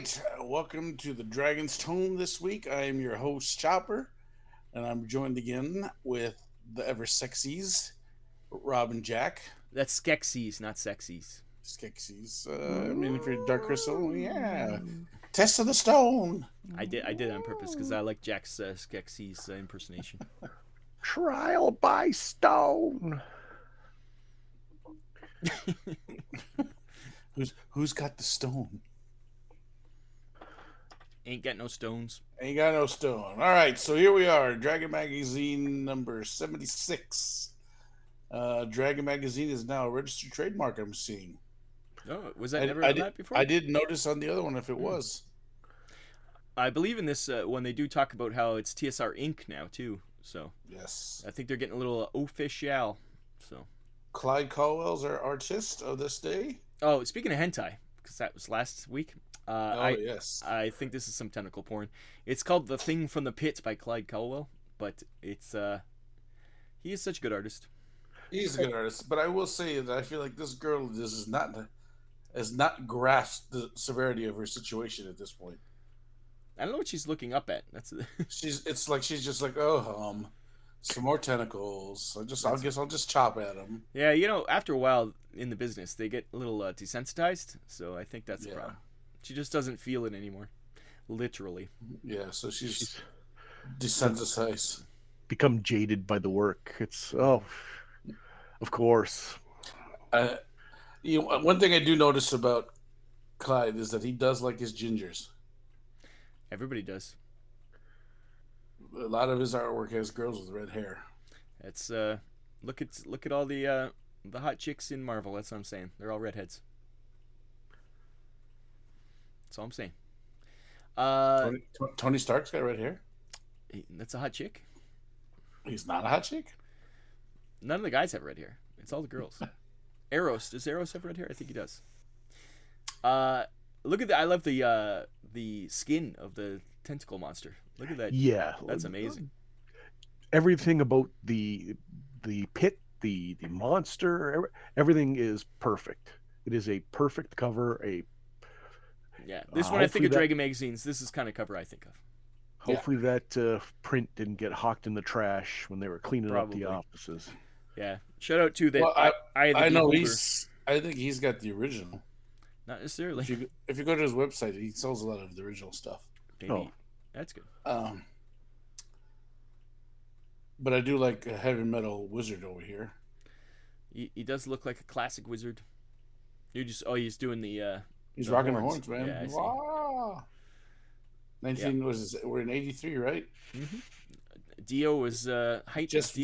right, welcome to the Dragon's Tome this week. I am your host, Chopper, and I'm joined again with the ever sexies, Rob and Jack. That's Skeksis, not sexies. Skeksis. If you're Dark Crystal, yeah. Test of the Stone. I did it on purpose because I like Jack's Skeksis impersonation. Trial by stone. Who's got the stone? Ain't got no stones. Ain't got no stone. All right, so here we are, Dragon Magazine number 76. Dragon Magazine is now a registered trademark, I'm seeing. Oh, was that never on that before? I didn't notice on the other one if it was. I believe in this when they do talk about how it's TSR Inc. now, too. So Yes. I think they're getting a little official. So. Clyde Caldwell's our artist of this day. Oh, speaking of hentai, because that was last week. Yes. I think this is some tentacle porn. It's called The Thing from the Pit by Clyde Caldwell, but it's he is such a good artist. He's a good artist, but I will say that I feel like this girl has not grasped the severity of her situation at this point. I don't know what she's looking up at. That's she's just like, oh, some more tentacles. I guess I'll just chop at them. Yeah, after a while in the business, they get a little desensitized. So I think that's the problem. She just doesn't feel it anymore, literally. Yeah, so she's desensitized, become jaded by the work. It's of course. One thing I do notice about Clyde is that he does like his gingers. Everybody does. A lot of his artwork has girls with red hair. It's look at all the hot chicks in Marvel. That's what I'm saying. They're all redheads. That's all I'm saying. Tony Stark's got red hair. That's a hot chick. He's not a hot chick. None of the guys have red hair. It's all the girls. Does Eros have red hair? I think he does. Look at that. I love the skin of the tentacle monster. Look at that. Yeah, that's amazing. Everything about the pit, the monster, everything is perfect. It is a perfect cover. This one I think of Dragon magazines. This is kind of cover I think of. Hopefully that print didn't get hawked in the trash when they were cleaning up the offices. Yeah. Shout out to that. Well, I know I think he's got the original. Not necessarily. If you go to his website, he sells a lot of the original stuff. Maybe. Oh, that's good. But I do like a heavy metal wizard over here. He does look like a classic wizard. He's doing the. He's rocking the horns, man. Yeah, I see. Wow. 19 was we're in 83, right? Mm-hmm. Dio was height just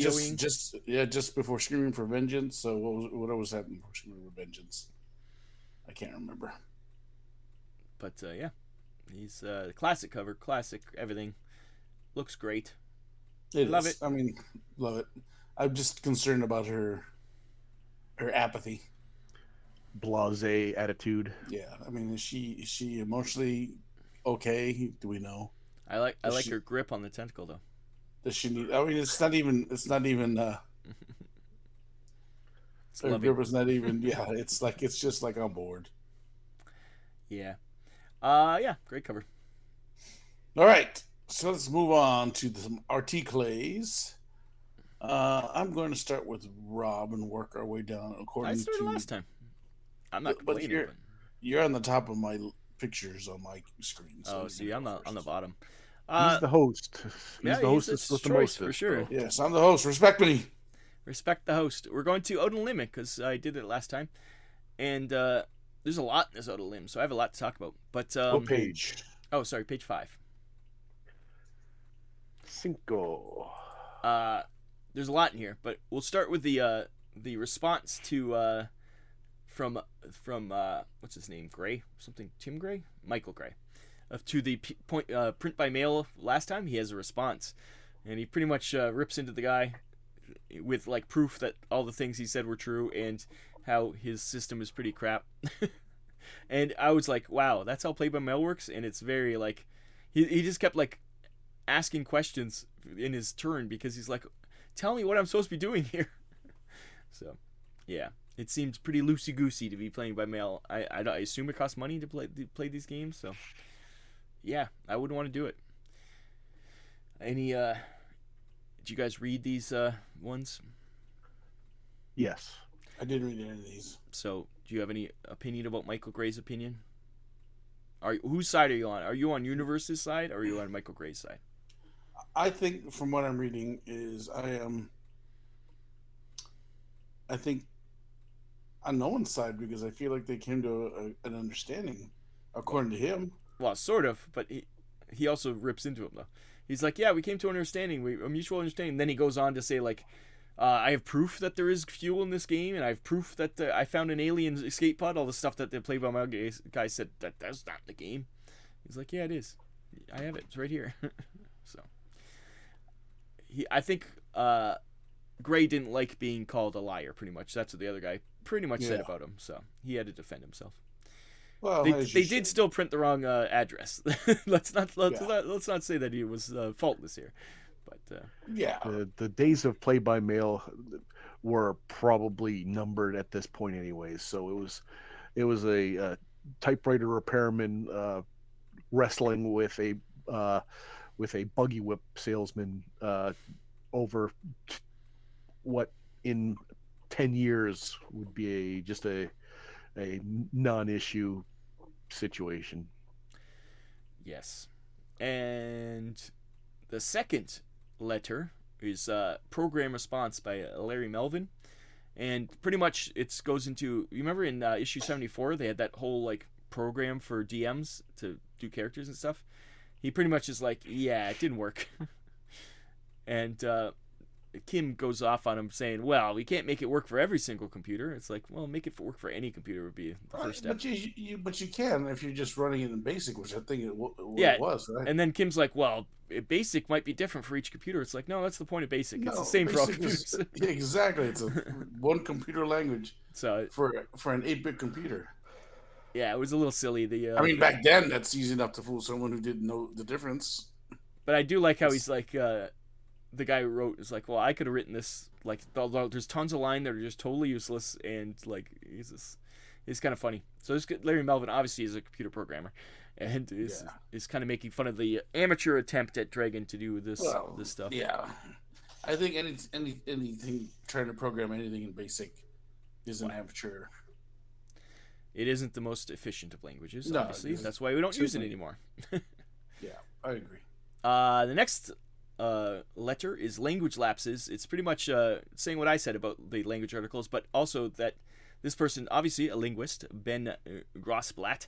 before Screaming for Vengeance. So what was happening before Screaming for Vengeance? I can't remember. But he's classic cover, classic everything. Looks great. Love it. I mean, love it. I'm just concerned about her apathy, blasé attitude. Yeah, I mean, is she emotionally okay? Do we know? I like her grip on the tentacle though. Does she need? I mean, it's not even. Her grip is not even. Yeah, it's just like on board. Yeah. Great cover. All right, so let's move on to some RT clays. I'm going to start with Rob and work our way down according to. I started last time. I'm not complaining. You're on the top of my pictures on my screen. So I'm on the bottom. He's the host. He's the host that's supposed to most for sure. Yes, I'm the host. Respect me. Respect the host. We're going to Odin Limit because I did it last time, and there's a lot in this Odin Limb, so I have a lot to talk about. But what page? Oh, sorry, page 5. Cinco. There's a lot in here, but we'll start with the response to from what's his name? Gray? Something? Tim Gray? Michael Gray. To the print by mail last time, he has a response, and he pretty much rips into the guy with like proof that all the things he said were true and how his system is pretty crap. And I was like, wow, that's how play by mail works. And it's very like he just kept like asking questions in his turn because he's like, tell me what I'm supposed to be doing here. So yeah, it seems pretty loosey goosey to be playing by mail. I assume it costs money to play these games, so yeah, I wouldn't want to do it. Any did you guys read these ones? Yes. I didn't read any of these. So, do you have any opinion about Michael Gray's opinion? Whose side are you on? Are you on Universe's side or are you on Michael Gray's side? I think from what I'm reading is I think on no one's side because I feel like they came to an understanding, according to him. Well, sort of, but he also rips into him though. He's like, yeah, we came to an understanding, a mutual understanding. Then he goes on to say like, I have proof that there is fuel in this game, and I have proof that I found an alien escape pod. All the stuff that the Play by Mail guy said that's not the game. He's like, yeah, it is. I have it. It's right here. So I think Gray didn't like being called a liar. Pretty much, that's what the other guy pretty much said about him. So he had to defend himself. Well, they did still print the wrong address. let's not say that he was faultless here. But yeah, the days of play by mail were probably numbered at this point, anyways. So it was a typewriter repairman wrestling with a buggy whip salesman over what in 10 years would be just a non-issue situation. Yes, and the second letter is program response by Larry Melvin, and pretty much it goes into, you remember in issue 74 they had that whole like program for DMs to do characters and stuff. He pretty much is like, yeah, it didn't work. And Kim goes off on him saying, well, we can't make it work for every single computer. It's like, well, make it work for any computer would be the first step. But you can if you're just running it in BASIC, which I think it was, right? And then Kim's like, well, BASIC might be different for each computer. It's like, no, that's the point of BASIC. It's the same for all computers. Exactly. It's a one computer language so for an 8-bit computer. Yeah, it was a little silly. I mean, back then, that's easy enough to fool someone who didn't know the difference. But I do like how he's like, the guy who wrote is like, well, I could have written this, like, there's tons of lines that are just totally useless, and, like, he's kind of funny. So Larry Melvin obviously is a computer programmer, and is kind of making fun of the amateur attempt at Dragon to do this stuff. Yeah. I think anything, trying to program anything in BASIC is an amateur. It isn't the most efficient of languages, obviously. That's why we don't use it anymore. Yeah, I agree. The next letter is language lapses. It's pretty much saying what I said about the language articles, but also that this person, obviously a linguist, Ben Grossblatt,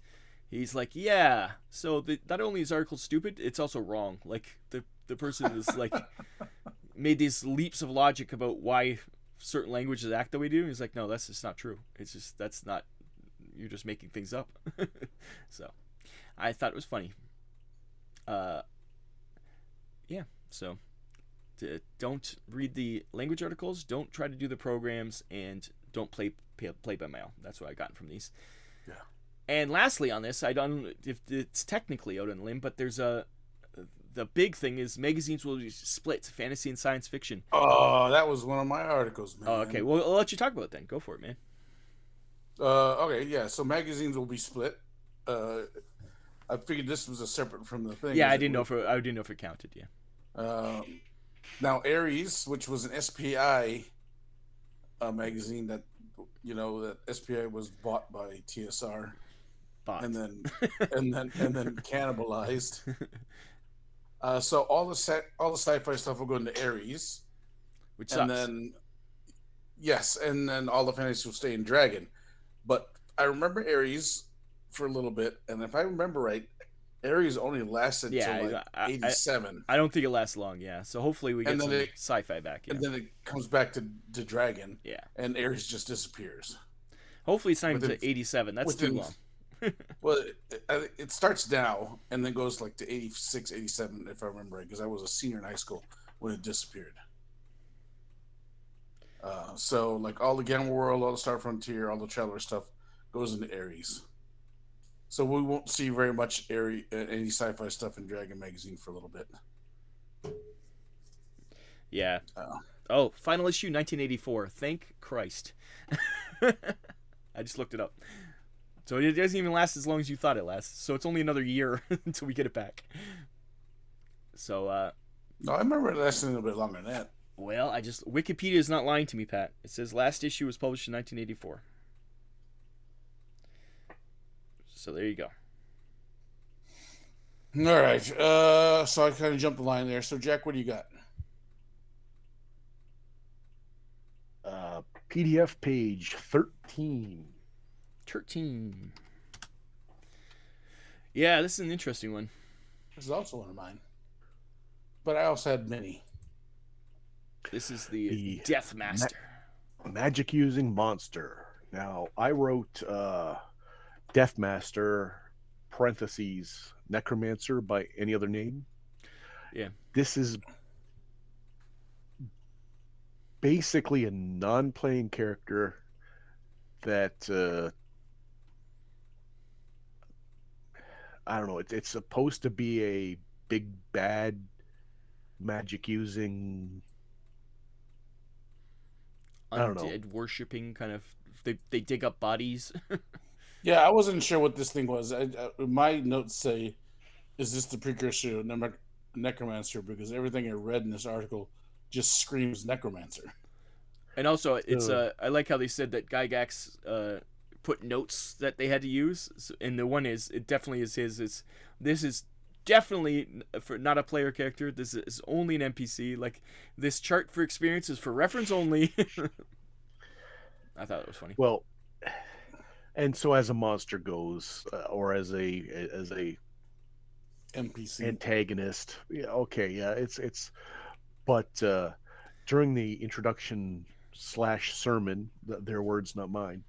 he's like, yeah, so not only is article stupid, it's also wrong. Like, the person is like made these leaps of logic about why certain languages act the way they do. He's like, no, that's just not true. It's just, that's not, you're just making things up. So I thought it was funny. Yeah, so don't read the language articles, don't try to do the programs, and don't play by mail. That's what I got from these. Yeah. And lastly on this, I don't, if it's technically out on a limb, but there's the big thing is magazines will be split, fantasy and science fiction. Oh, that was one of my articles, man. Oh, okay. Well, I'll let you talk about it then. Go for it, man. Okay, yeah. So magazines will be split. I figured this was a separate from the thing. Yeah, I didn't know if it counted. Yeah. Now Ares, which was an SPI magazine that that SPI was bought by TSR, and then cannibalized. So all the sci-fi stuff will go into Ares, which sucks. And then all the fantasy will stay in Dragon. But I remember Ares for a little bit, and if I remember right, Ares only lasted till 87. I don't think it lasts long, yeah. So hopefully we get some sci-fi back. Yeah. And then it comes back to Dragon. Yeah. And Ares just disappears. Hopefully it's not even to 87. That's too long. Well, it starts now and then goes like to 86, 87, if I remember right, because I was a senior in high school when it disappeared. So like all the Gamma World, all the Star Frontier, all the Traveler stuff goes into Ares. So we won't see very much any sci-fi stuff in Dragon magazine for a little bit. Yeah. Final issue 1984. Thank Christ. I just looked it up. So it doesn't even last as long as you thought it lasts. So it's only another year until we get it back. So, No, I remember it lasting a little bit longer than that. well, Wikipedia is not lying to me, Pat. It says last issue was published in 1984. So there you go. All right. So I kind of jumped the line there. So Jack, what do you got? PDF page 13. 13. Yeah, this is an interesting one. This is also one of mine. But I also had many. This is the Death Master. Magic using monster. Now, I wrote Death Master, parentheses, Necromancer by any other name. Yeah. This is basically a non-playing character that I don't know. It's supposed to be a big bad magic using. I don't know. Undead worshipping kind of. They dig up bodies. Yeah, I wasn't sure what this thing was. My notes say, "Is this the precursor to Necromancer?" Because everything I read in this article just screams Necromancer. And also, it's I like how they said that Gygax put notes that they had to use, and the one is it definitely is his. This is definitely for not a player character. This is only an NPC. Like this chart for experience is for reference only. I thought it was funny. Well, and so as a monster goes, or as a NPC antagonist, yeah, okay, yeah, it's. But during the introduction / sermon, their words, not mine.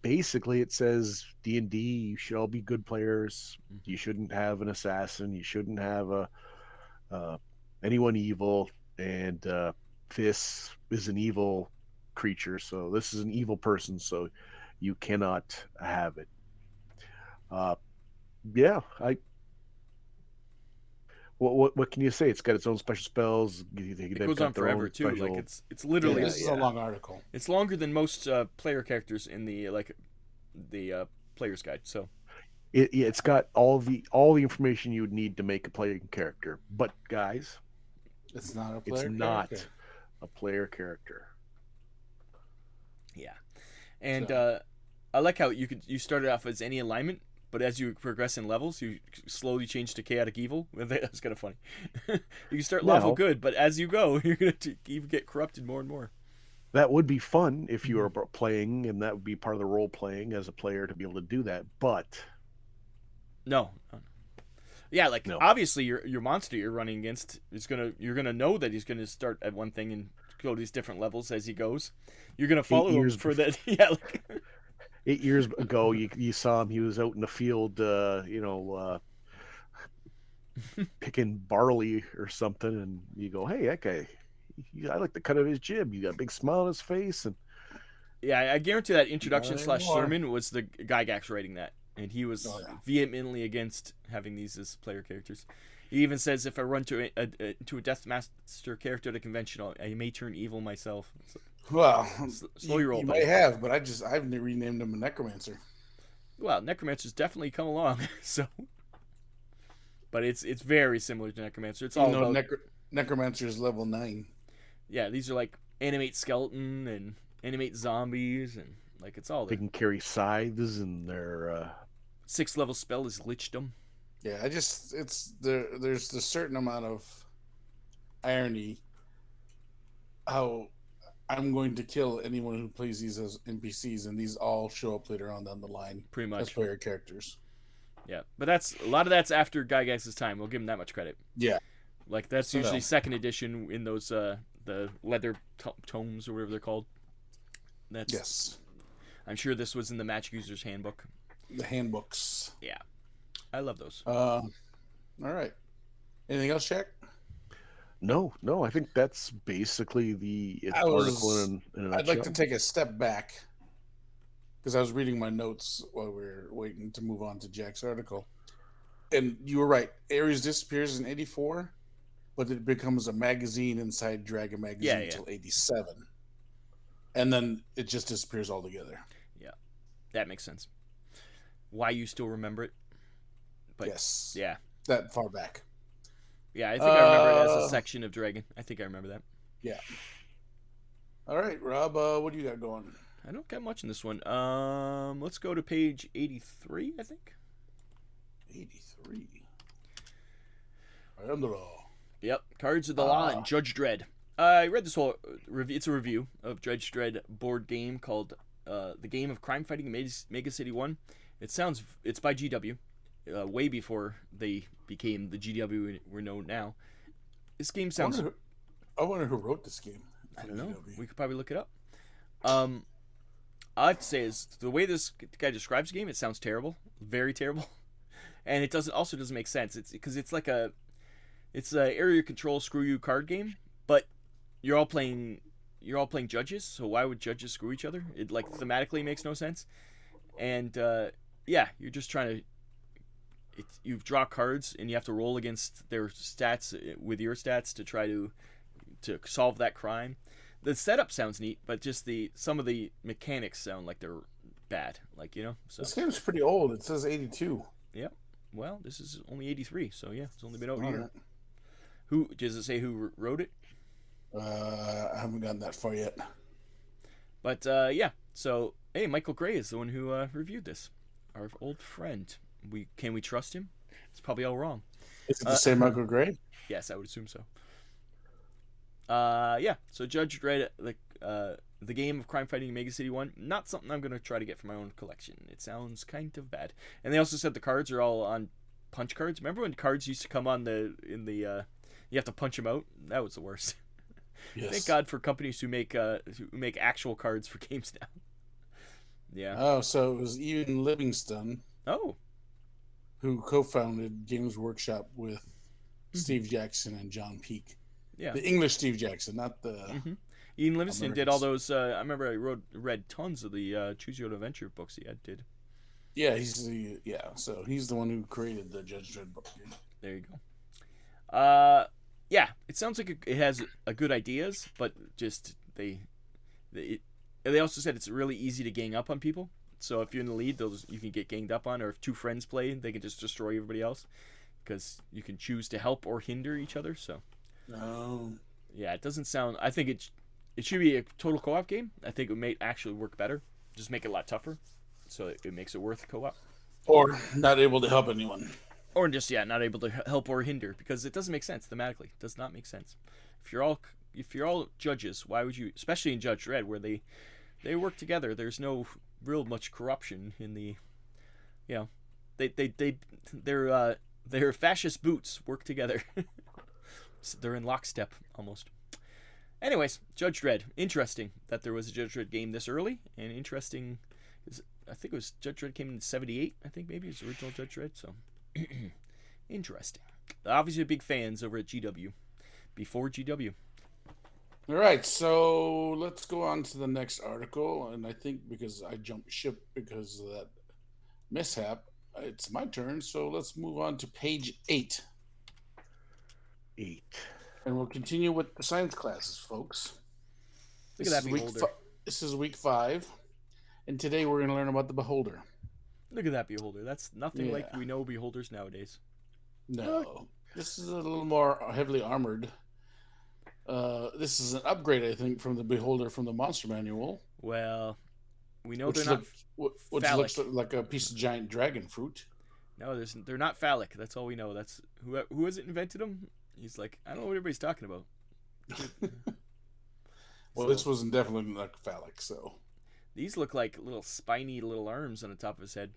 Basically, it says D&D. You should all be good players. You shouldn't have an assassin. You shouldn't have anyone evil. And this is an evil creature. So this is an evil person. So you cannot have it. Yeah, What can you say? It's got its own special spells. It goes on forever too. Special... Like it's literally this is a long article. It's longer than most player characters in the player's guide. So it's got all the information you would need to make a playing character. But guys, it's not a player. It's not a player character. Yeah, and I like how you started off as any alignment. But as you progress in levels, you slowly change to chaotic evil. That's kind of funny. You can start lawful good, but as you go, you're going to even get corrupted more and more. That would be fun if you were playing, and that would be part of the role playing as a player to be able to do that. But no. Yeah, like obviously your monster you're running against you're gonna know that he's gonna start at one thing and go to these different levels as he goes. You're gonna follow him for that. Yeah. 8 years ago, you saw him. He was out in the field, picking barley or something, and you go, "Hey, that guy! I like the cut of his jib. He got a big smile on his face." And yeah, I guarantee that introduction / sermon was the Gygax writing that, and he was vehemently against having these as player characters. He even says, "If I run to a Death Master character at a convention, I may turn evil myself." Well, slow your roll. You may have, but I've renamed him a Necromancer. Well, Necromancer's definitely come along, so. But it's very similar to Necromancer. It's all about Necromancer is level 9. Yeah, these are like animate skeleton and animate zombies and like it's all. They can carry scythes and their 6th level spell is Lichdom. Yeah, there's a certain amount of irony how I'm going to kill anyone who plays these as NPCs, and these all show up later on down the line. Pretty much as player characters. Yeah, but a lot of that's after Gygax's time. We'll give him that much credit. Yeah, like that's usually 2nd edition in those the leather tomes or whatever they're called. Yes. I'm sure this was in the Magic User's Handbook. The handbooks. Yeah, I love those. All right. Anything else, Jack? No. I think that's basically the article in a nutshell. I'd like to take a step back because I was reading my notes while we were waiting to move on to Jack's article. And you were right. Ares disappears in 84, but it becomes a magazine inside Dragon Magazine until 87. And then it just disappears altogether. Yeah, that makes sense. why you still remember it. But Yes. yeah, That far back. yeah, I think I remember it as a section of Dragon. I think I remember that. Yeah. All right, Rob. What do you got going? I don't got much in this one. Let's go to page 83, I think. 83. I am the law. Yep, Cards of the Law and Judge Dredd. I read this whole review. It's a review of Judge Dredd board game called The Game of Crime Fighting Mega City 1. It's by GW, way before they became the GW we're known now. This game sounds... I wonder who wrote this game. I don't know. GW. We could probably look it up. All I have to say is the way this guy describes the game, it sounds terrible, very terrible, and it doesn't make sense. It's because it's a area control screw you card game, but you're all playing judges. So why would judges screw each other? It like thematically makes no sense, and yeah, you're just trying to. You draw cards and you have to roll against their stats with your stats to try to solve that crime. The setup sounds neat, but just some of the mechanics sound like they're bad. Like, you know. So this game's pretty old. It says 82. Yep. Well, this is only 83, so yeah, it's only been out a All year. right. Who does it say who wrote it? I haven't gotten that far yet. But yeah, so hey, Michael Gray is the one who reviewed this. Our old friend. Can we trust him? It's probably all wrong. Is it the same Michael Gray? Yes, I would assume so. Yeah. So Judge Dredd, the Game of Crime Fighting Mega City 1, not something I'm gonna try to get for my own collection. It sounds kind of bad. And they also said the cards are all on punch cards. Remember when cards used to come on you have to punch them out? That was the worst. Yes. Thank God for companies who make actual cards for games now. Yeah. Oh, so it was Ian Livingstone. Oh. Who co-founded Games Workshop with Steve Jackson and John Peake. Yeah. The English Steve Jackson, not the... Ian Livingstone did all those... I remember I read tons of the Choose Your Own Adventure books he did. Yeah, so he's the one who created the Judge Dredd book game. There you go. Yeah, it sounds like it has a good ideas, but just they also said it's really easy to gang up on people. So if you're in the lead, you can get ganged up on, or if two friends play, they can just destroy everybody else because you can choose to help or hinder each other. So, yeah, it doesn't sound. I think it should be a total co-op game. I think it may actually work better. Just make it a lot tougher, so it makes it worth co-op. Or not able to help anyone. Or just not able to help or hinder because it doesn't make sense thematically. It does not make sense. If you're all judges, why would you? Especially in Judge Dredd, where they work together. There's no real much corruption in the, their fascist boots work together. They're in lockstep almost. Anyways, Judge Dredd. Interesting that there was a Judge Dredd game this early, and interesting. I think it was Judge Dredd came in '78. I think maybe it was the original Judge Dredd. So interesting. Obviously, big fans over at GW. Before GW. All right, so let's go on to the next article. And I think because I jumped ship because of that mishap, it's my turn. So let's move on to page 8. 8. And we'll continue with the science classes, folks. Look at that beholder. This is week 5. And today we're going to learn about the beholder. Look at that beholder. That's nothing like we know beholders nowadays. No. This is a little more heavily armored. This is an upgrade, I think, from the beholder from the Monster Manual. Well, we know which they're not which looks like a piece of giant dragon fruit. No, they're not phallic. That's all we know. That's who has it invented them? He's like, I don't know what everybody's talking about. Well, this wasn't definitely not phallic, so. These look like little spiny little arms on the top of his head.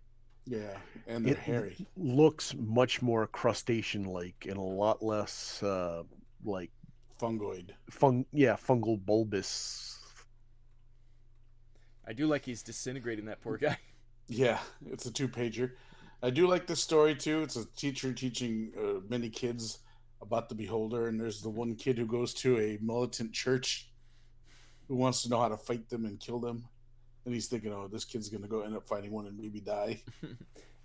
Yeah, and they're hairy. Looks much more crustacean-like and a lot less like fungoid. Fungal bulbous. I do like he's disintegrating that poor guy. Yeah, it's a 2-pager. I do like this story too. It's a teacher teaching many kids about the beholder, and there's the one kid who goes to a militant church who wants to know how to fight them and kill them. And he's thinking, oh, this kid's going to go end up fighting one and maybe die.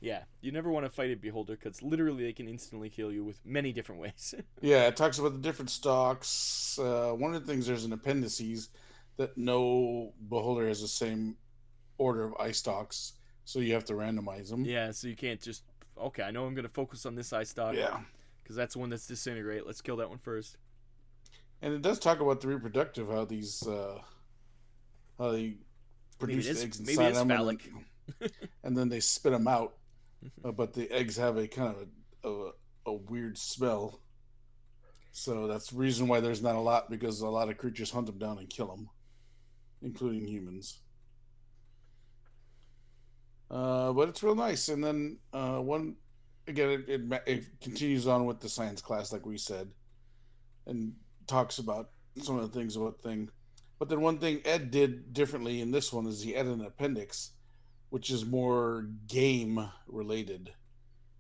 Yeah, you never want to fight a beholder because literally they can instantly kill you with many different ways. Yeah, it talks about the different stocks. One of the things, there's an appendices that no beholder has the same order of eye stalks, so you have to randomize them. Yeah, so you can't just okay. I know I'm gonna focus on this eye stock Yeah, because that's the one that's disintegrate. Let's kill that one first. and it does talk about the reproductive, how they produce the eggs Maybe it inside is them, phallic. and then they spit them out. But the eggs have a kind of a weird smell. So that's the reason why there's not a lot, because a lot of creatures hunt them down and kill them, including humans. But it's real nice. And then one again, it continues on with the science class, like we said, and talks about some of the things about thing. But then one thing Ed did differently in this one is he added an appendix, which is more game related.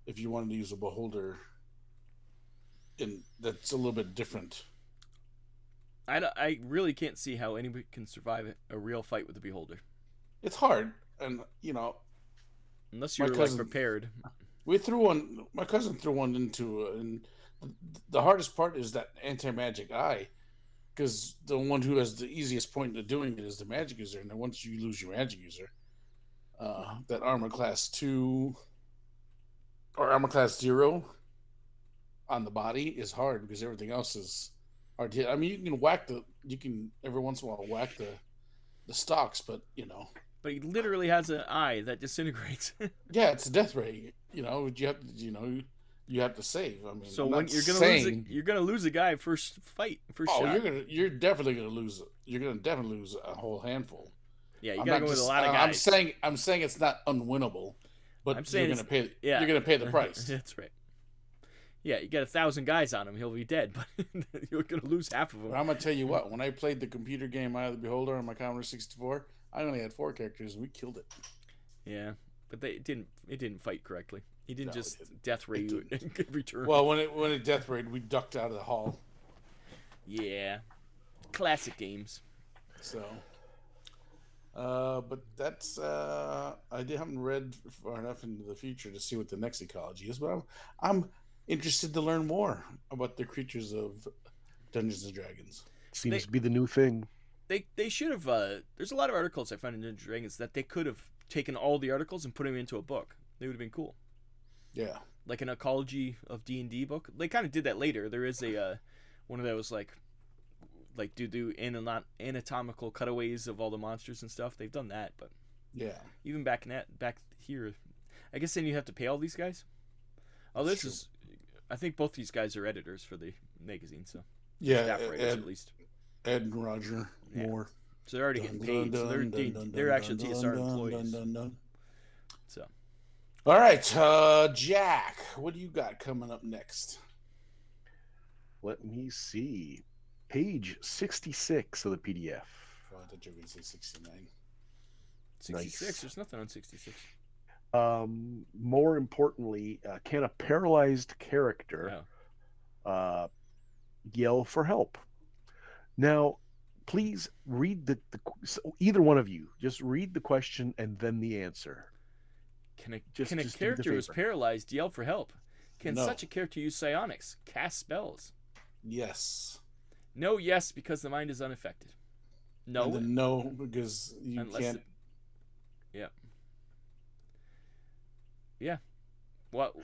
If you wanted to use a beholder, and that's a little bit different. I really can't see how anybody can survive a real fight with the beholder It's hard, and unless my you're like cousin prepared. we threw one. My cousin threw one into, and the hardest part is that anti magic eye, because the one who has the easiest point of doing it is the magic user, and then once you lose your magic user, that armor class 2 or armor class 0 on the body is hard because everything else is hard to hit. I mean, you can every once in a while whack the stocks, but But he literally has an eye that disintegrates. yeah, it's a death ray. You have to save. I mean, So I'm when not you're gonna saying, you're gonna lose a guy first fight, first oh, shot. you're definitely gonna lose. You're gonna definitely lose a whole handful. Yeah, you I'm gotta not go with a just. lot of I'm guys. saying it's not unwinnable, but I'm saying you're gonna pay. yeah. You're gonna pay the price. That's right. Yeah, you get 1,000 guys on him, he'll be dead, but you're gonna lose half of them. But I'm gonna tell you what. When I played the computer game Eye of the Beholder on my Commodore 64, I only had 4 characters, and we killed it. Yeah, but it didn't fight correctly. He didn't No, it just didn't. death ray you and return. Well, when it death raid, we ducked out of the hall. Yeah, classic games. So, but that's haven't read far enough into the future to see what the next ecology is, but I'm interested to learn more about the creatures of Dungeons and Dragons. Seems to be the new thing. They should have. There's a lot of articles I found in Dungeons & Dragons that they could have taken all the articles and put them into a book. They would have been cool. Yeah, Like an ecology of D&D book. They kind of did that later. There is a one of those like do anatomical cutaways of all the monsters and stuff. They've done that, but yeah. even back here, I guess then you have to pay all these guys. Oh, That's this is. I think both these guys are editors for the magazine, so Yeah, staff writers at least. Ed and Roger Yeah. Moore. So they're already getting paid. So they're actually TSR employees. So All right, Jack, what do you got coming up next? Let me see. Page 66 of the PDF. Oh, I thought you were going to say 69. 66. Nice. There's nothing on 66. More importantly, can a paralyzed character yell for help? Now, please read so either one of you, just read the question and then the answer. Can a Just do me the character who's favor. paralyzed yell for help? Can No. such a character use psionics, cast spells? Yes. No, yes, because the mind is unaffected. No, And then no, because you Unless can't. it- yeah. What?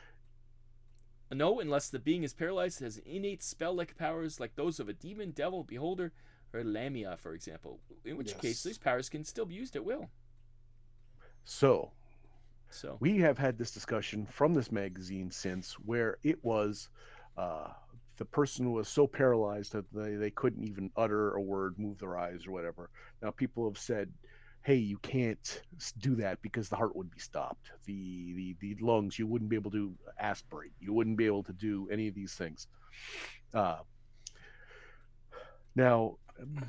No, unless the being is paralyzed, has innate spell-like powers like those of a demon, devil, beholder, or lamia, for example. In which Yes. case, these powers can still be used at will. So, So we have had this discussion from this magazine since where it was the person was so paralyzed that they couldn't even utter a word, move their eyes, or whatever. Now, people have said, hey, you can't do that because the heart would be stopped. The lungs, you wouldn't be able to aspirate. You wouldn't be able to do any of these things. Now,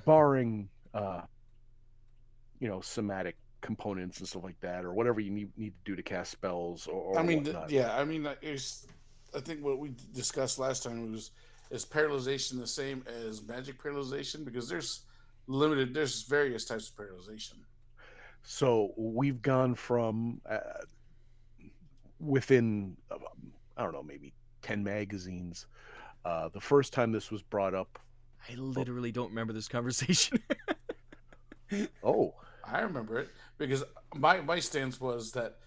barring somatic components and stuff like that, or whatever you need to do to cast spells, or I mean, whatnot. I think what we discussed last time was, is paralyzation the same as magic paralyzation? Because there's various types of paralyzation. So we've gone from within, I don't know, maybe 10 magazines. The first time this was brought up, I literally don't remember this conversation. oh, I remember it because my stance was that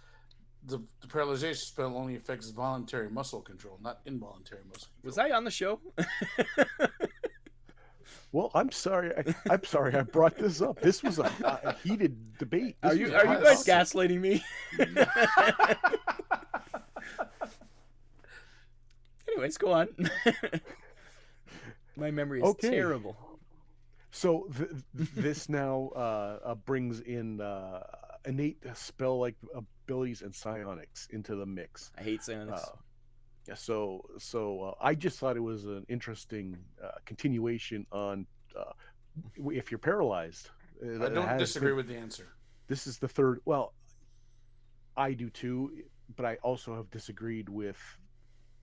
the paralyzation spell only affects voluntary muscle control, not involuntary muscle Was control. I on the show? Well, I'm sorry. I'm sorry I brought this up. This was a heated debate. Are This you was are a you hot guys topic. gaslighting me? Anyways, go on. My memory is Okay. terrible. So this now brings in innate spell-like abilities and psionics into the mix. I hate psionics. Yeah, so I just thought it was an interesting continuation on if you're paralyzed. I don't disagree with the answer. This is the third. Well, I do too, but I also have disagreed with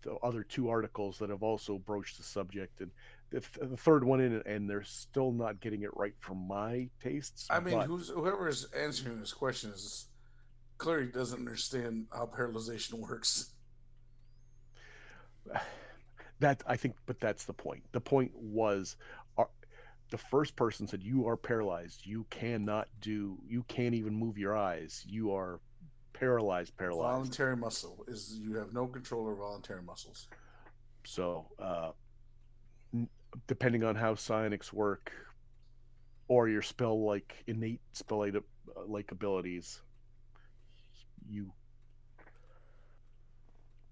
the other two articles that have also broached the subject, and the third one in, and they're still not getting it right for my tastes. I mean, but whoever is answering this question is clearly doesn't understand how paralyzation works. that I think, but that's the point. The point was, the first person said you are paralyzed. You can't even move your eyes. You are paralyzed. Voluntary muscle is you have no control over voluntary muscles. So, depending on how psionics work, or your innate spell like abilities, you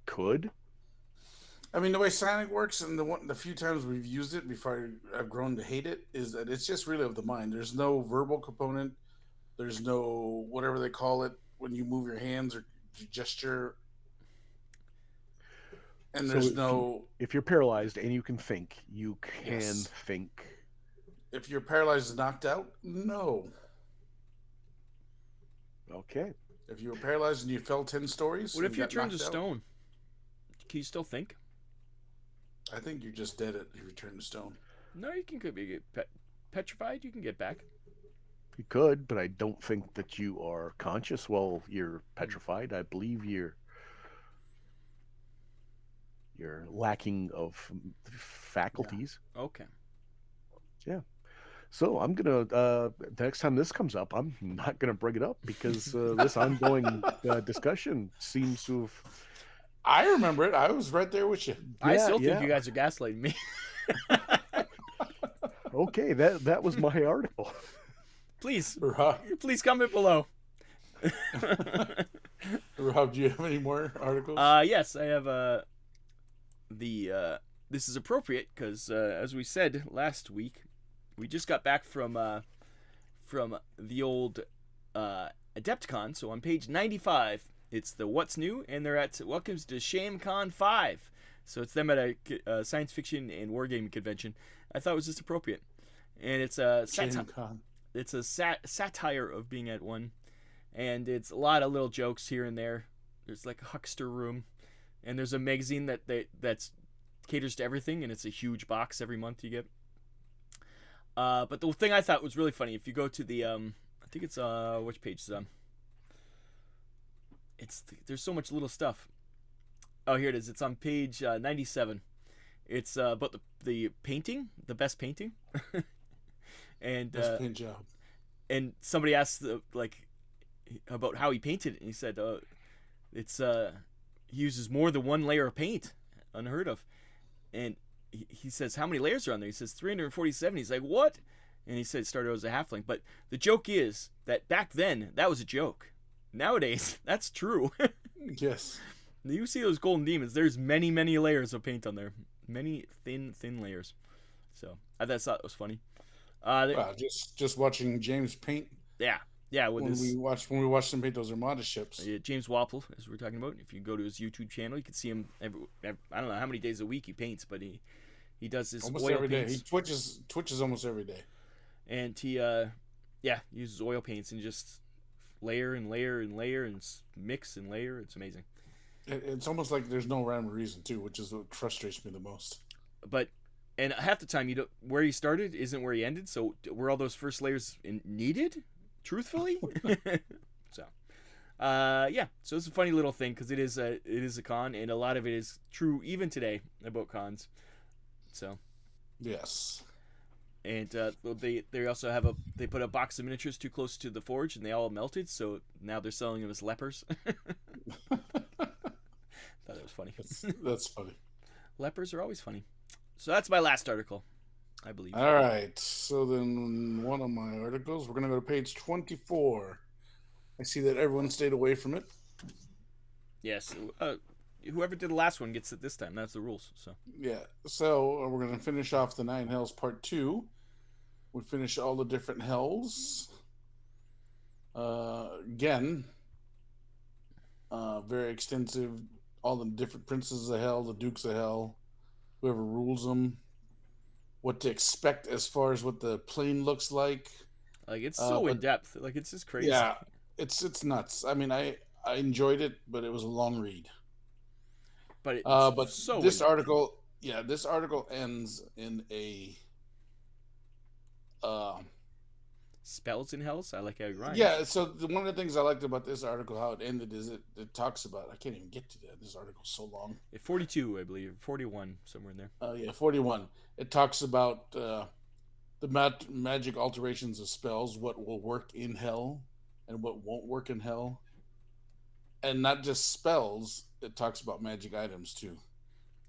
could. I mean, the way psionic works, and the few times we've used it before I've grown to hate it, is that it's just really of the mind. There's no verbal component. There's no whatever they call it when you move your hands or you gesture, and So there's no. if you're paralyzed and you can think, you can Yes. think. If you're paralyzed and knocked out, no. Okay. If you were paralyzed and you fell 10 stories, What and if you're got turned to knocked out, stone? Can you still think? I think you're just dead if you turn to stone. No, you can be petrified. You can get back. You could, but I don't think that you are conscious while you're petrified. I believe you're lacking of faculties. Yeah. Okay. Yeah. So I'm gonna the next time this comes up, I'm not gonna bring it up because this ongoing discussion seems to have. I remember it. I was right there with you. I still think you guys are gaslighting me. Okay, that was my article. Please Rob, comment below. Rob, do you have any more articles? Yes, I have this is appropriate because as we said last week, we just got back from the old AdeptCon. So on page 95, it's the What's New, and they're at Welcome to ShameCon 5. So it's them at a science fiction and wargaming convention. I thought it was just appropriate, and it's a satire of being at one, and it's a lot of little jokes here and there. There's like a huckster room, and there's a magazine that's caters to everything, and it's a huge box every month you get. But the thing I thought was really funny, if you go to the I think it's which page is there's so much little stuff. Oh, here it is. It's on page 97. It's about the painting, the best painting. And Best paint job. And somebody asked about how he painted it, and he said it's he uses more than one layer of paint, unheard of. And he says, how many layers are on there? He says 347. He's like, what? And he said it started as a halfling. But the joke is that back then that was a joke. Nowadays that's true. Yes. You see those golden demons, there's many layers of paint on there, many thin layers. So I thought it was funny. Wow, just watching James paint. Yeah. When we watched him paint those Armada ships. James Wapple, as we're talking about. If you go to his YouTube channel, you can see him every I don't know how many days a week he paints, but he does this almost oil every day. paints. He twitches almost every day. And he uses oil paints and just layer and mix and layer. It's amazing. It's almost like there's no rhyme or reason too, which is what frustrates me the most. And half the time, where he started isn't where he ended. So were all those first layers needed? Truthfully, so so it's a funny little thing because it is a con, and a lot of it is true even today about cons. So yes, And they also have they put a box of miniatures too close to the forge, and they all melted. So now they're selling them as lepers. Thought that was funny. That's funny. Lepers are always funny. So that's my last article, I believe. All right. So then, one of my articles, we're gonna go to page 24. I see that everyone stayed away from it. Yes. Whoever did the last one gets it this time. That's the rules. So Yeah. So we're gonna finish off the 9 Hells Part 2. We finish all the different hells. Again, very extensive. All the different princes of hell, the dukes of hell, whoever rules them, what to expect as far as what the plane looks like. like it's so in depth. Like it's just crazy. Yeah, it's nuts. I mean, I enjoyed it, but it was a long read. But it's But so this in-depth. article, yeah, this article ends in a Spells in hells. I like how you rhyme. yeah. So one of the things I liked about this article, how it ended, is it talks about. I can't even get to that. This article's so long. 42, I believe, 41, somewhere in there. Yeah, 41. It talks about the magic alterations of spells, what will work in hell and what won't work in hell. And not just spells, it talks about magic items too.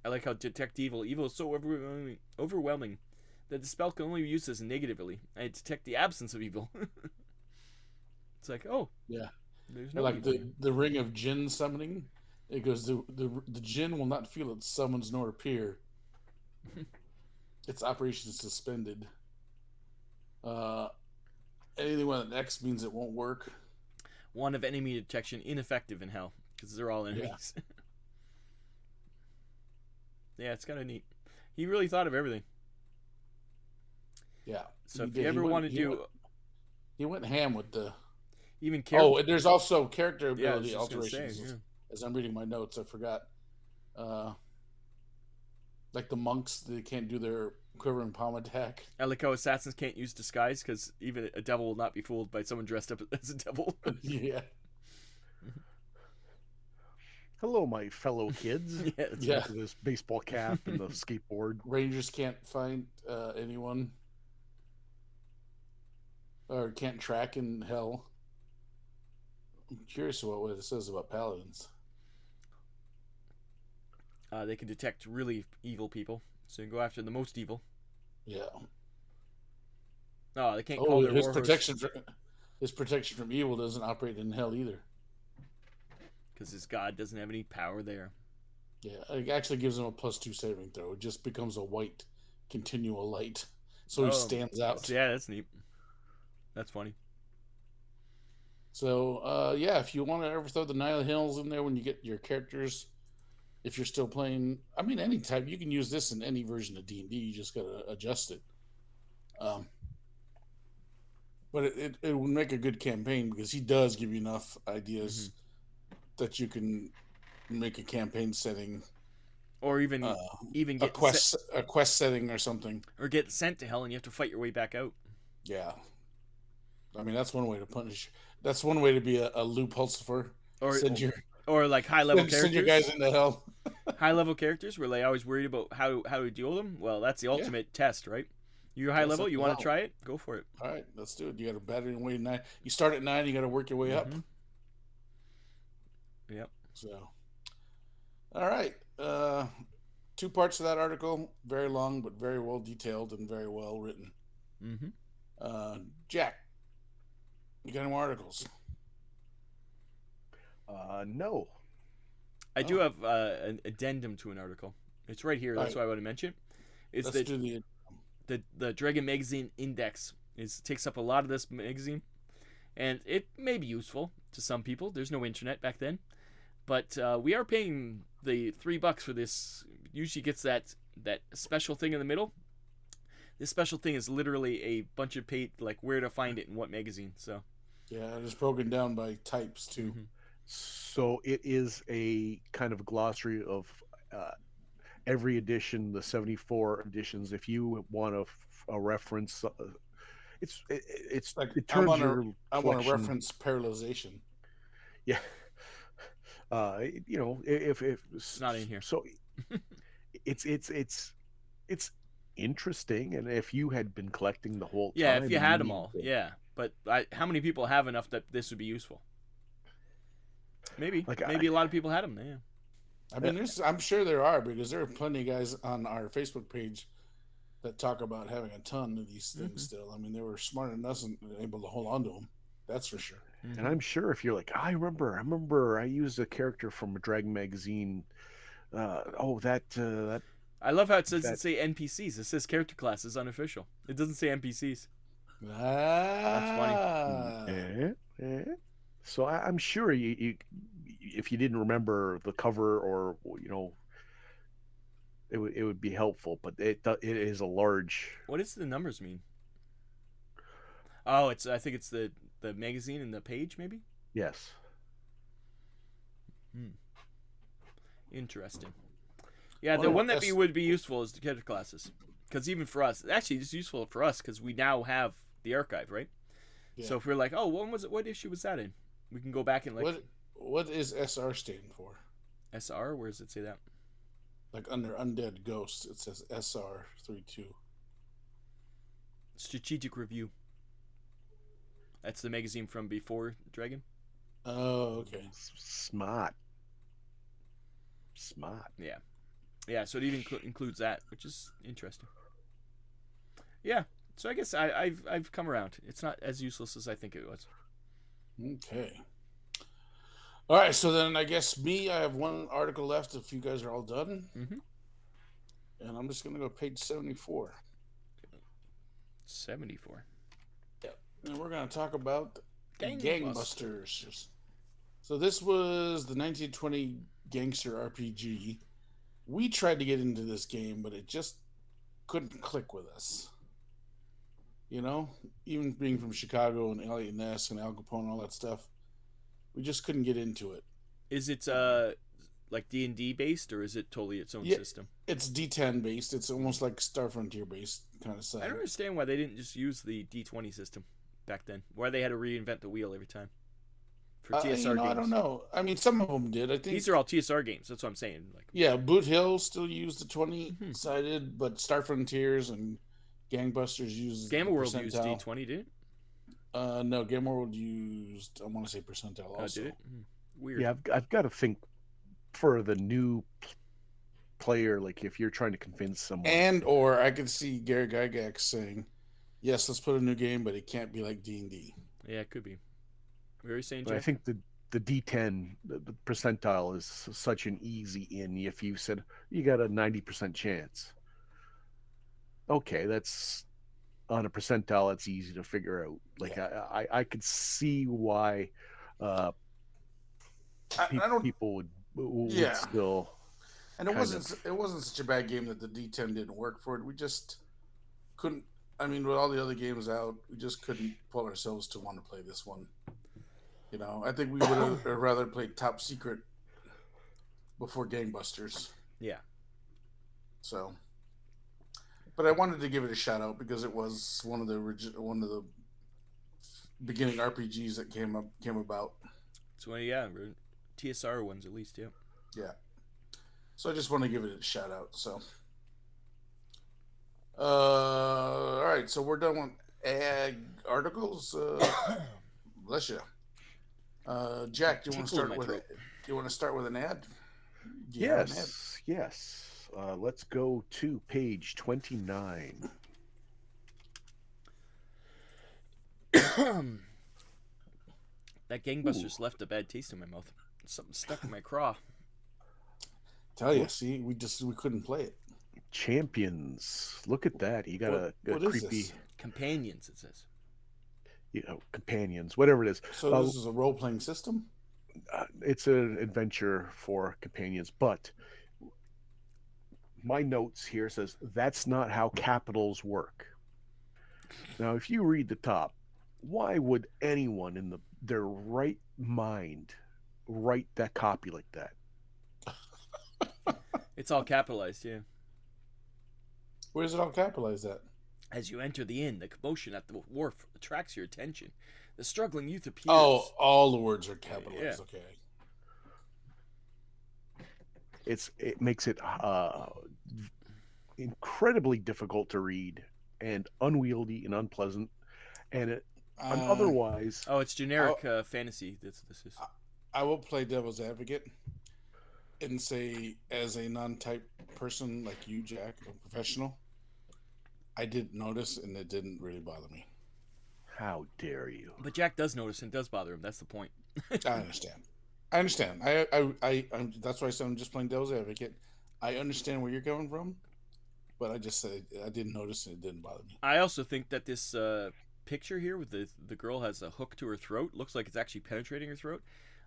I like how detect evil. Evil is so overwhelming that the spell can only be used as negatively. I detect the absence of evil. It's like, oh, Yeah. there's no Like evil. the ring of jinn summoning. It goes, the jinn will not feel its summons nor appear. Its operation is suspended. Anything with an X means it won't work. One of enemy detection ineffective in hell because they're all enemies. Yeah, it's kind of neat. He really thought of everything. Yeah. So if you ever want to do he went ham with the. even character, Oh, and there's also character yeah, I was ability just gonna say, alterations. yeah. As I'm reading my notes, I forgot. Like the monks, they can't do their quivering palm attack. I like how assassins can't use disguise because even a devil will not be fooled by someone dressed up as a devil. Yeah. Hello, my fellow kids. Yeah, that's Yeah. With this baseball cap and the skateboard. Rangers can't find anyone. Or can't track in hell. I'm curious about what it says about paladins. They can detect really evil people, so you can go after the most evil. Yeah. Oh, they can't Oh, call their his war protection from evil doesn't operate in hell either. because his god doesn't have any power there. Yeah, it actually gives him a +2 saving throw. It just becomes a white continual light, so he stands out. So yeah, that's neat. That's funny. So yeah, if you want to ever throw the Nile Hills in there when you get your characters, if you're still playing, I mean, anytime you can use this in any version of D&D. You just gotta adjust it. But it will make a good campaign because he does give you enough ideas that you can make a campaign setting, Or even a get quest setting or something. or get sent to hell and you have to fight your way back out. Yeah, I mean that's one way to punish. That's one way to be a loop Pulsifer. Or like high level characters. Send your guys into hell. High level characters where they always worried about how to deal with them. Well, that's the ultimate test, right? You're high level. You want to try it? Go for it. All right, let's do it. You got a battery weight 9. You start at 9. You got to work your way up. Yep. So, all right. 2 parts of that article. Very long, but very well detailed and very well written. Jack, you got any more articles? No. I do have an addendum to an article. It's right here. That's why I want to mention. It's the Dragon Magazine Index takes up a lot of this magazine, and it may be useful to some people. There's no internet back then, but we are paying the $3 for this. Usually gets that special thing in the middle. This special thing is literally a bunch of like where to find it in what magazine. So yeah, it's broken down by types too. So it is a kind of glossary of every edition, the 74 editions. If you want a reference, it's like it turns I want to reference parallelization. Yeah. If it's not in here. So it's interesting, and if you had been collecting the whole Yeah, time, if you had them need all, to- yeah. But how many people have enough that this would be useful? Maybe, like maybe a lot of people had them. Yeah. I mean, I'm sure there are, because there are plenty of guys on our Facebook page that talk about having a ton of these things still. I mean, they were smarter than us and able to hold on to them. That's for sure. and I'm sure if you're like, I remember I used a character from a Dragon magazine. That I love how it doesn't that say NPCs. It says character classes unofficial. It doesn't say NPCs. That's funny. Ah, eh. So I'm sure you if you didn't remember the cover, or it would be helpful, but it is a large. What does the numbers mean? Oh, I think it's the magazine and the page, maybe. Yes. Interesting. Yeah, the Well, one that that's- would be useful is the character classes, because even for us, actually, it's useful for us because we now have the archive, right? yeah. So if we're like, oh, when was it? What issue was that in? We can go back and like what is SR stand for? SR. Where does it say that? Like under Undead Ghosts, it says SR32. Strategic Review. That's the magazine from before Dragon. Oh, okay. Smart. Yeah, yeah. So it even includes that, which is interesting. Yeah. So I guess I've come around. It's not as useless as I think it was. Okay. All right, so then I guess I have one article left if you guys are all done. Mm-hmm. And I'm just going to go page 74. 74. Yeah. And we're going to talk about Gangbusters. Gangbusters. So this was the 1920 gangster RPG. We tried to get into this game, but it just couldn't click with us. You know, even being from Chicago and Elliot Ness and Al Capone and all that stuff, we just couldn't get into it. Is it like D&D based, or is it totally its own system? It's D10 based. It's almost like Star Frontier based kind of side. I don't understand why they didn't just use the D20 system back then. Why they had to reinvent the wheel every time for TSR games. I don't know. I mean, some of them did. I think these are all TSR games. That's what I'm saying. Like, yeah, Boot Hill still used the 20 sided, but Star Frontiers and Gangbusters used Gamma World percentile. used D20, did it? No, Gamma World used, I want to say percentile also. Did it? Weird. Yeah, I've got to think for the new player, like if you're trying to convince someone, or I could see Gary Gygax saying, "Yes, let's put a new game, but it can't be like D&D." Yeah, it could be. What were you saying, but I Jeff? think the D10, the percentile is such an easy in. If you said you got a 90% chance, okay, that's on a percentile. It's easy to figure out. Like Yeah. I could see why people would Yeah. still. And it wasn't such a bad game that the D10 didn't work for it. We just couldn't. I mean, with all the other games out, we just couldn't pull ourselves to want to play this one. You know, I think we would have rather played Top Secret before Gangbusters. Yeah. So, but I wanted to give it a shout out because it was one of the beginning RPGs that came about. So yeah, TSR ones at least. Yeah. Yeah. So I just want to give it a shout out. So, all right. So we're done with ag articles. Bless you. Jack, do you want to start with it? You want to start with an ad? Yes. Let's go to page 29. That Gangbusters left a bad taste in my mouth. Something stuck in my craw. Tell you, see, we couldn't play it. Champions. Look at that. You got a what creepy. Is this? Companions, it says. Companions, whatever it is. So this is a role-playing system? It's an adventure for companions, but my notes here says that's not how capitals work. Now, if you read the top, why would anyone in their right mind write that copy like that? It's all capitalized, yeah. Where's it all capitalized at? As you enter the inn, the commotion at the wharf attracts your attention. The struggling youth appears. Oh, all the words are capitalized. Yeah. Okay. It makes it incredibly difficult to read and unwieldy and unpleasant. And Uh, otherwise, Oh, it's I, generic fantasy. This is. I will play devil's advocate and say, as a non-type person like you, Jack, a professional, I didn't notice, and it didn't really bother me. how dare you? But Jack does notice and it does bother him. That's the point. I understand. I understand. That's why I said I'm just playing devil's advocate. I understand where you're coming from, but I just said I didn't notice and it didn't bother me. I also think that this picture here with the girl has a hook to her throat. Looks like it's actually penetrating her throat.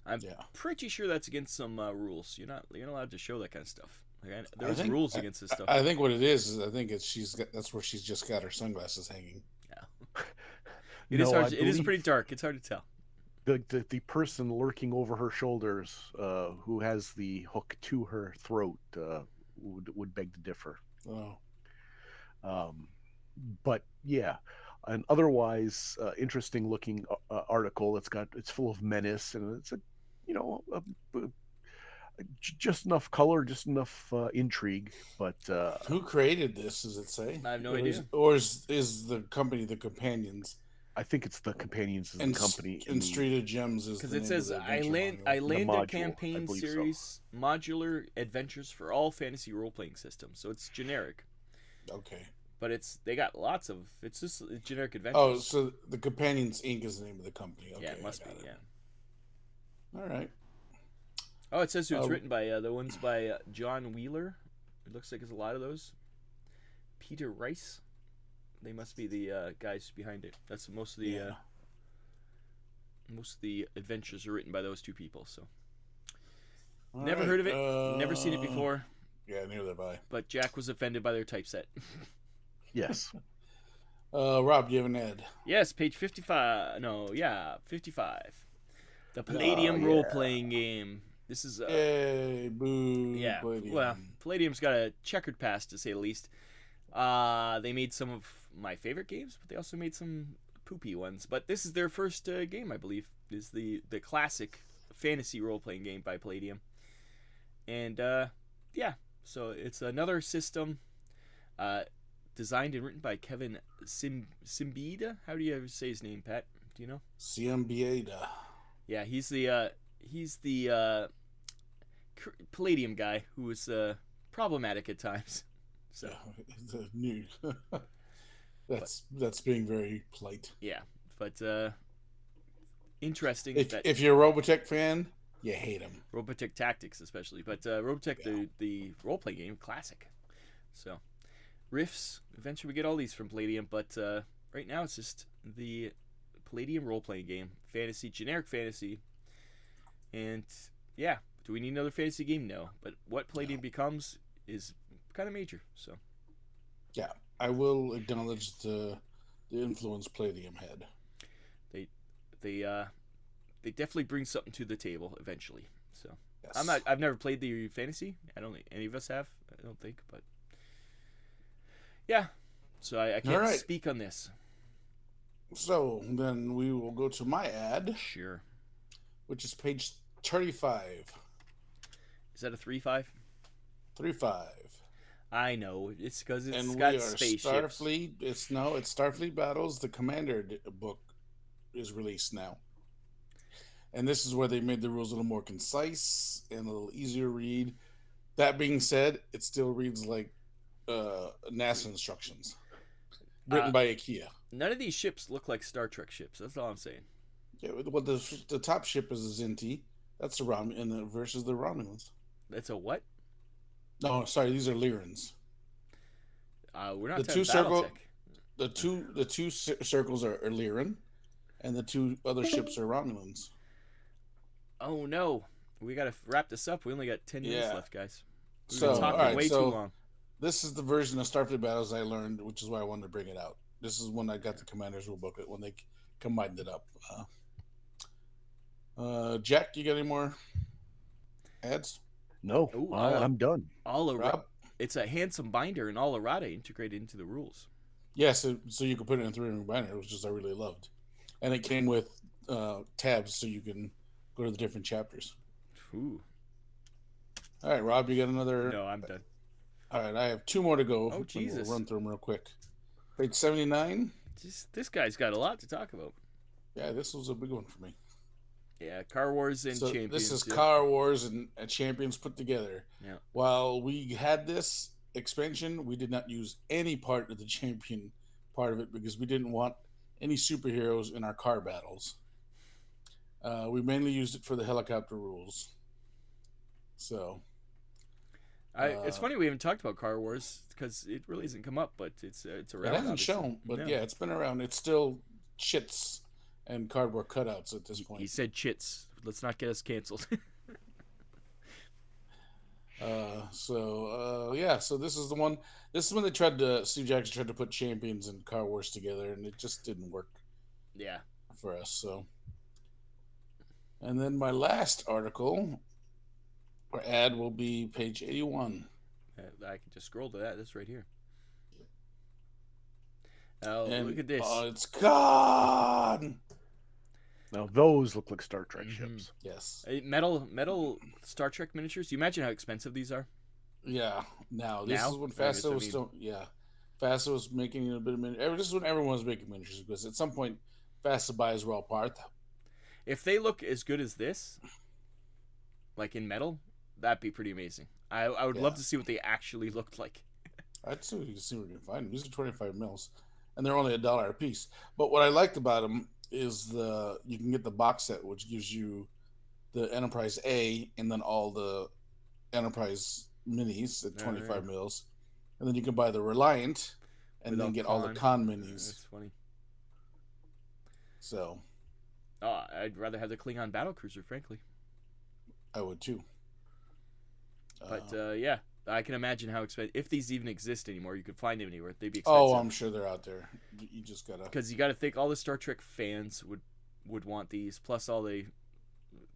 I'm Yeah, pretty sure that's against some rules. You're not allowed to show that kind of stuff. Like, I there's think rules against this stuff. I think what it is I think it's that's where she's just got her sunglasses hanging. Yeah, it is No, hard. I It is believe pretty dark. It's hard to tell. the person lurking over her shoulders, who has the hook to her throat, would beg to differ. Oh, Um, but yeah, an otherwise interesting looking article. It's full of menace, and it's just enough color, just enough intrigue. But who created this? Does it say? I have no Or idea. is the company the Companions? I think it's the Companions as the company in And the Street of Gems is Because the it name of says the adventure manual. Islandia module, I campaign believe so. series modular adventures for all fantasy role playing systems. So it's generic, Okay. but they got lots of it's just generic adventures. Oh, so the Companions Inc. is the name of the company. Okay, yeah, it must I be. got it. Yeah. All right. Oh, it says who it's written by. The ones by John Wheeler. It looks like there's a lot of those. Peter Rice. They must be the guys behind it. That's most of the Yeah. most of the adventures are written by those two people. So All never right, heard of it. Never seen it before. Yeah, neither have I. But Jack was offended by their typeset. yes. Rob, do you have an ad? Yes, page 55. No, yeah, 55. The Palladium yeah. role-playing game. This is Yay, boo. yeah. Palladium. Well, Palladium's got a checkered past to say the least. They made some of my favorite games, but they also made some poopy ones. But this is their first game, I believe. Is the classic fantasy role-playing game by Palladium. And yeah, so it's another system designed and written by Kevin Simbida. How do you ever say his name, Pat? Do you know? Ciambieda. Yeah, he's the Palladium guy who is problematic at times. So The new. That's being very polite. yeah, but interesting that If you're a Robotech fan, you hate him. Robotech Tactics especially, but Robotech the role playing game classic. So riffs. Eventually we get all these from Palladium, but right now it's just the Palladium role playing game, fantasy, generic fantasy, and yeah. Do we need another fantasy game? No, but what Palladium becomes is kind of major. So Yeah, I will acknowledge the influence Palladium had. they definitely bring something to the table eventually. So Yes. I've never played the fantasy. I don't think any of us have. I don't think, but yeah. So I can't All right. speak on this. So then we will go to my ad, Sure. which is page 35. Is that a 3-5? 35. I know. It's because it's And got we are spaceships. Starfleet. It's Starfleet Battles. The Commander book is released now. And this is where they made the rules a little more concise and a little easier to read. That being said, it still reads like NASA instructions written by IKEA. None of these ships look like Star Trek ships. That's all I'm saying. Yeah, well, the top ship is a Zinti. That's the versus the Romulans. That's a what? No, sorry, these are Lyrans. We're not The talking two circle- Battletech. The two circles are Lyran, and the two other ships are Romulans. Oh no, we gotta wrap this up. We only got 10 minutes Yeah. left, guys. We've So, been talking all right, way so too long. this is the version of Starfleet Battles I learned, which is why I wanted to bring it out. This is when I got the Commander's Rule booklet when they combined it up. Jack, you got any more ads? No, Ooh, I'm done. Rob? It's a handsome binder and all errata integrated into the rules. Yeah, so you could put it in a 3-ring binder, which is I really loved, and it came with tabs so you can go to the different chapters. Ooh. All right, Rob, you got another? No, I'm done. All right, I have 2 more to go. Oh, And Jesus. we'll run through them real quick. Page 79. This guy's got a lot to talk about. Yeah, this was a big one for me. Yeah, Car Wars and So Champions. this is yeah. Car Wars and Champions put together. Yeah. While we had this expansion, we did not use any part of the Champion part of it because we didn't want any superheroes in our car battles. We mainly used it for the helicopter rules. So It's funny we haven't talked about Car Wars because it really hasn't come up, but it's around. it hasn't obviously. shown, but yeah, it's been around. It's still chits and cardboard cutouts at this point. He said chits. Let's not get us canceled. So this is the one. This is when they Steve Jackson tried to put Champions and Car Wars together, and it just didn't work. Yeah. For us. So, and then my last article or ad will be page 81. I can just scroll to that. That's right here. Oh, And, look at this. It's gone. Now those look like Star Trek ships. Yes. Metal Star Trek miniatures. You imagine how expensive these are? Yeah. This is when I guess FASA was still. Yeah. FASA was making a bit of miniatures. This is when everyone was making miniatures because at some point FASA buys were all part. If they look as good as this, like in metal, that'd be pretty amazing. I would love to see what they actually looked like. I'd see what we can find them. These are 25 mils, and they're only $1 a piece. But what I liked about them is you can get the box set, which gives you the Enterprise A and then all the Enterprise minis at 25 mils, and then you can buy the Reliant and then get all the Con minis. That's funny. So, I'd rather have the Klingon battlecruiser, frankly. I would too. But yeah, I can imagine how expensive. If these even exist anymore, you could find them anywhere. They'd be expensive. Oh, I'm sure they're out there. You just gotta. Because you got to think all the Star Trek fans would want these, plus all the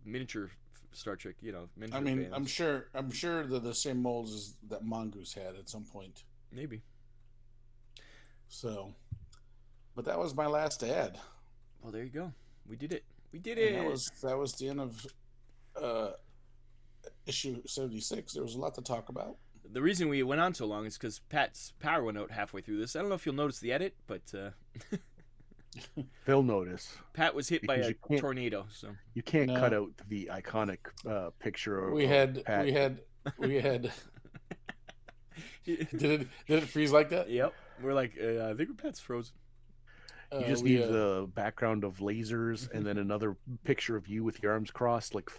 miniature Star Trek. Miniature fans. I'm sure they're the same molds as that Mongoose had at some point. Maybe. So, but that was my last ad. Well, there you go. We did it. We did And it. that was the end of issue 76. There was a lot to talk about. The reason we went on so long is because Pat's power went out halfway through this. I don't know if you'll notice the edit, but They'll notice. Pat was hit by a tornado, so you can't cut out the iconic picture. We had. Did it freeze like that? Yep. We're like, I think Pat's frozen. You just need the background of lasers and then another picture of you with your arms crossed, like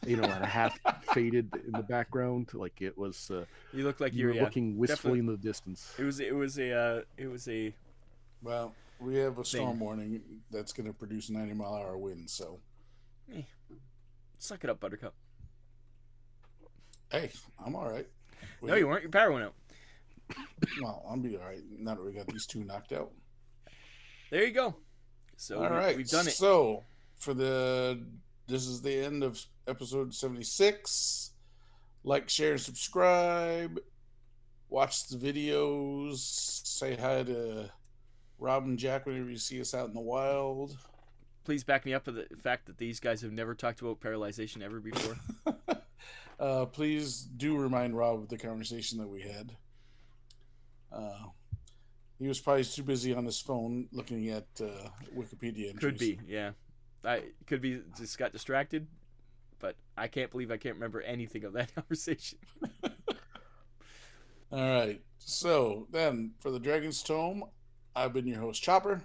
and a half faded in the background, like it was. You look like you were looking wistfully in the distance. It was a. Well, we have a storm warning that's going to produce 90-mile-an-hour winds, so. Suck it up, Buttercup. Hey, I'm all right. No, you weren't. Your power went out. Well, I'll be all right now that we got these two knocked out. There you go. So all right, we've done it. So this is the end of episode 76. Like, share, and subscribe. Watch the videos. Say hi to Rob and Jack whenever you see us out in the wild. Please back me up with the fact that these guys have never talked about paralyzation ever before. Please do remind Rob of the conversation that we had. He was probably too busy on his phone looking at Wikipedia entries. Could be, yeah. Could be just got distracted, but I can't believe I can't remember anything of that conversation. All right. So then, for the Dragon's Tome, I've been your host, Chopper.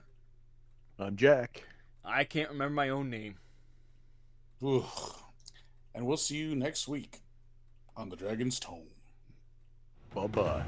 I'm Jack. I can't remember my own name. Ooh. And we'll see you next week on the Dragon's Tome. Bye-bye.